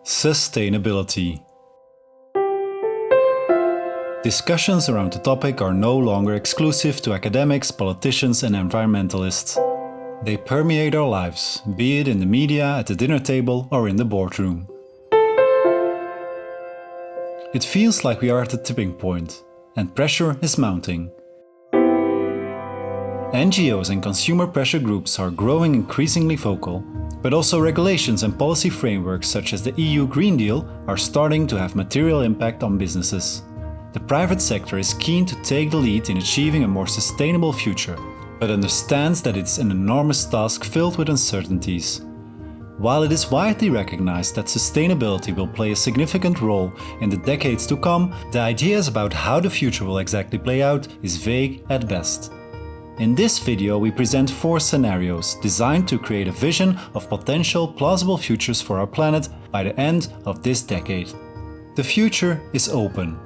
Sustainability. Discussions around the topic are no longer exclusive to academics, politicians, and environmentalists. They permeate our lives, be it in the media, at the dinner table, or in the boardroom. It feels like we are at a tipping point, and pressure is mounting. NGOs and consumer pressure groups are growing increasingly vocal, but also regulations and policy frameworks such as the EU Green Deal are starting to have material impact on businesses. The private sector is keen to take the lead in achieving a more sustainable future, but understands that it's an enormous task filled with uncertainties. While it is widely recognized that sustainability will play a significant role in the decades to come, the ideas about how the future will exactly play out is vague at best. In this video, we present 4 scenarios designed to create a vision of potential plausible futures for our planet by the end of this decade. The future is open.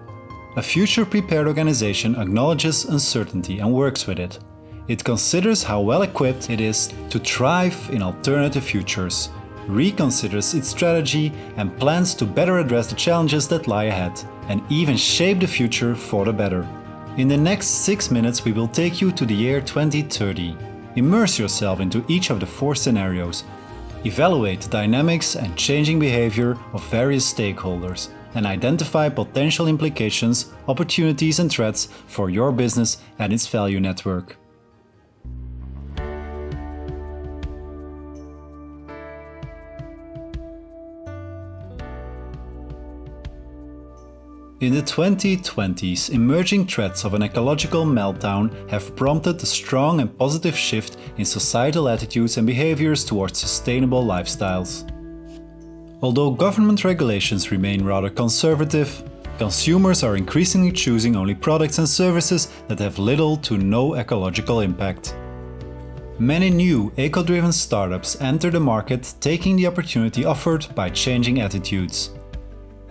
A future-prepared organization acknowledges uncertainty and works with it. It considers how well equipped it is to thrive in alternative futures, reconsiders its strategy and plans to better address the challenges that lie ahead, and even shape the future for the better. In the next 6 minutes we will take you to the year 2030. Immerse yourself into each of the 4 scenarios. Evaluate the dynamics and changing behavior of various stakeholders and identify potential implications, opportunities and threats for your business and its value network. In the 2020s, emerging threats of an ecological meltdown have prompted a strong and positive shift in societal attitudes and behaviors towards sustainable lifestyles. Although government regulations remain rather conservative, consumers are increasingly choosing only products and services that have little to no ecological impact. Many new eco-driven startups enter the market, taking the opportunity offered by changing attitudes.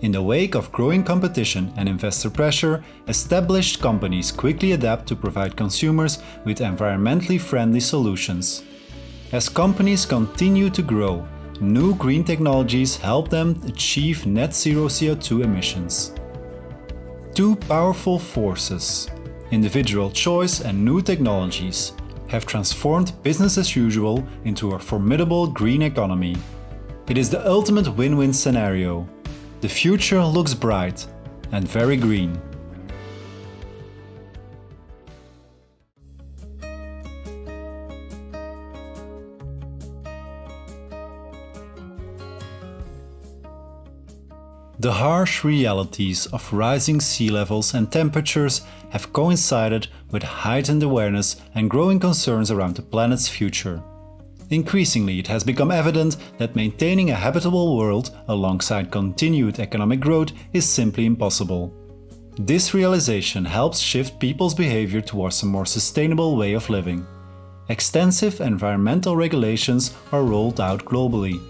In the wake of growing competition and investor pressure, established companies quickly adapt to provide consumers with environmentally friendly solutions. As companies continue to grow, new green technologies help them achieve net zero CO2 emissions. 2 powerful forces, individual choice and new technologies, have transformed business as usual into a formidable green economy. It is the ultimate win-win scenario. The future looks bright and very green. The harsh realities of rising sea levels and temperatures have coincided with heightened awareness and growing concerns around the planet's future. Increasingly, it has become evident that maintaining a habitable world alongside continued economic growth is simply impossible. This realization helps shift people's behavior towards a more sustainable way of living. Extensive environmental regulations are rolled out globally.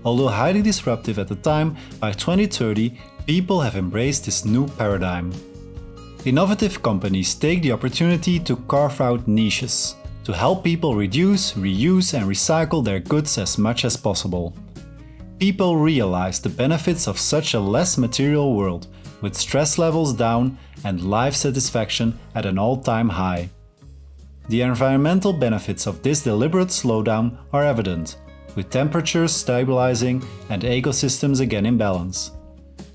Although highly disruptive at the time, by 2030 people have embraced this new paradigm. Innovative companies take the opportunity to carve out niches, to help people reduce, reuse and recycle their goods as much as possible. People realize the benefits of such a less material world, with stress levels down and life satisfaction at an all-time high. The environmental benefits of this deliberate slowdown are evident, with temperatures stabilizing and ecosystems again in balance.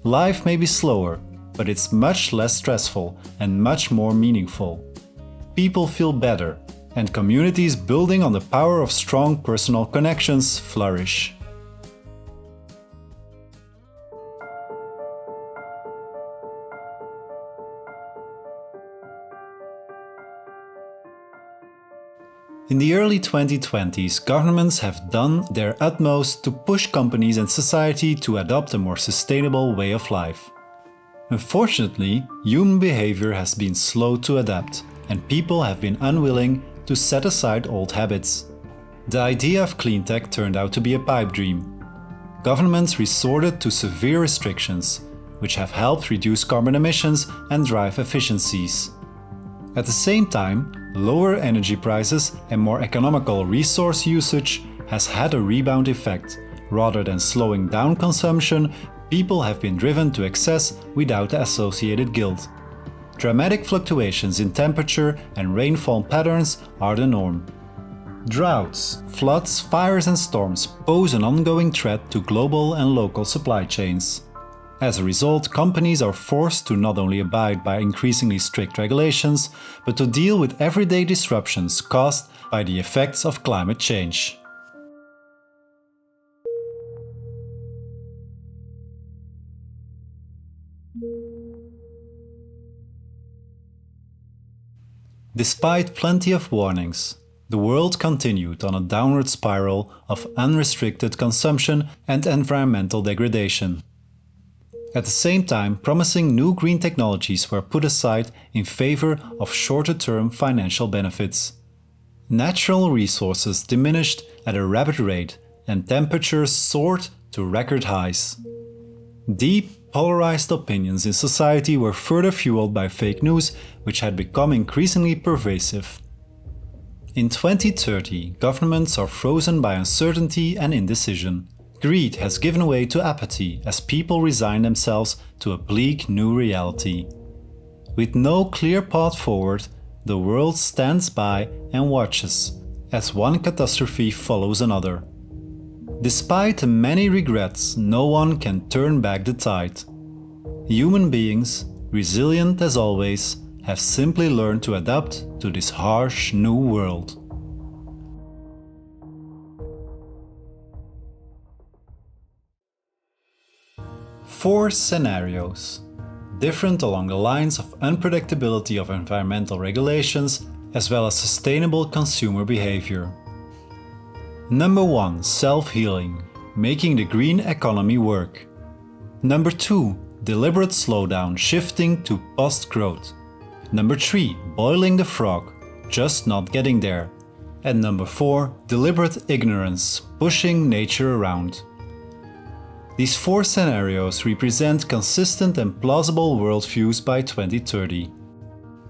Life may be slower, but it's much less stressful and much more meaningful. People feel better, and communities building on the power of strong personal connections flourish. In the early 2020s, governments have done their utmost to push companies and society to adopt a more sustainable way of life. Unfortunately, human behavior has been slow to adapt, and people have been unwilling to set aside old habits. The idea of clean tech turned out to be a pipe dream. Governments resorted to severe restrictions, which have helped reduce carbon emissions and drive efficiencies. At the same time, lower energy prices and more economical resource usage has had a rebound effect, Rather than slowing down consumption, people have been driven to excess without the associated guilt. Dramatic fluctuations in temperature and rainfall patterns are the norm. Droughts, floods, fires and storms pose an ongoing threat to global and local supply chains. As a result, companies are forced to not only abide by increasingly strict regulations, but to deal with everyday disruptions caused by the effects of climate change. Despite plenty of warnings, the world continued on a downward spiral of unrestricted consumption and environmental degradation. At the same time, promising new green technologies were put aside in favor of shorter-term financial benefits. Natural resources diminished at a rapid rate and temperatures soared to record highs. Deep, polarized opinions in society were further fueled by fake news, which had become increasingly pervasive. In 2030, governments are frozen by uncertainty and indecision. Greed has given way to apathy as people resign themselves to a bleak new reality. With no clear path forward, the world stands by and watches as one catastrophe follows another. Despite the many regrets, no one can turn back the tide. Human beings, resilient as always, have simply learned to adapt to this harsh new world. Four scenarios, different along the lines of unpredictability of environmental regulations as well as sustainable consumer behavior. Number 1. Self-healing, making the green economy work. Number 2. Deliberate slowdown, shifting to post-growth. Number 3. Boiling the frog, just not getting there. And number 4. Deliberate ignorance, pushing nature around. These four scenarios represent consistent and plausible worldviews by 2030.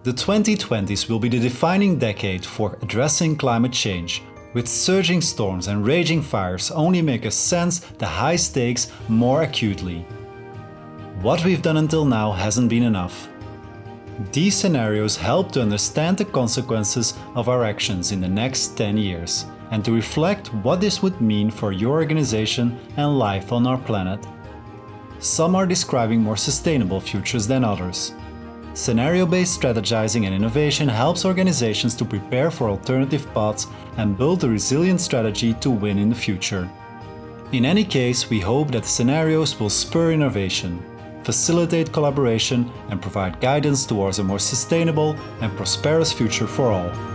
The 2020s will be the defining decade for addressing climate change, with surging storms and raging fires only make us sense the high stakes more acutely. What we've done until now hasn't been enough. These scenarios help to understand the consequences of our actions in the next 10 years and to reflect what this would mean for your organization and life on our planet. Some are describing more sustainable futures than others. Scenario-based strategizing and innovation helps organizations to prepare for alternative paths and build a resilient strategy to win in the future. In any case, we hope that the scenarios will spur innovation, facilitate collaboration, and provide guidance towards a more sustainable and prosperous future for all.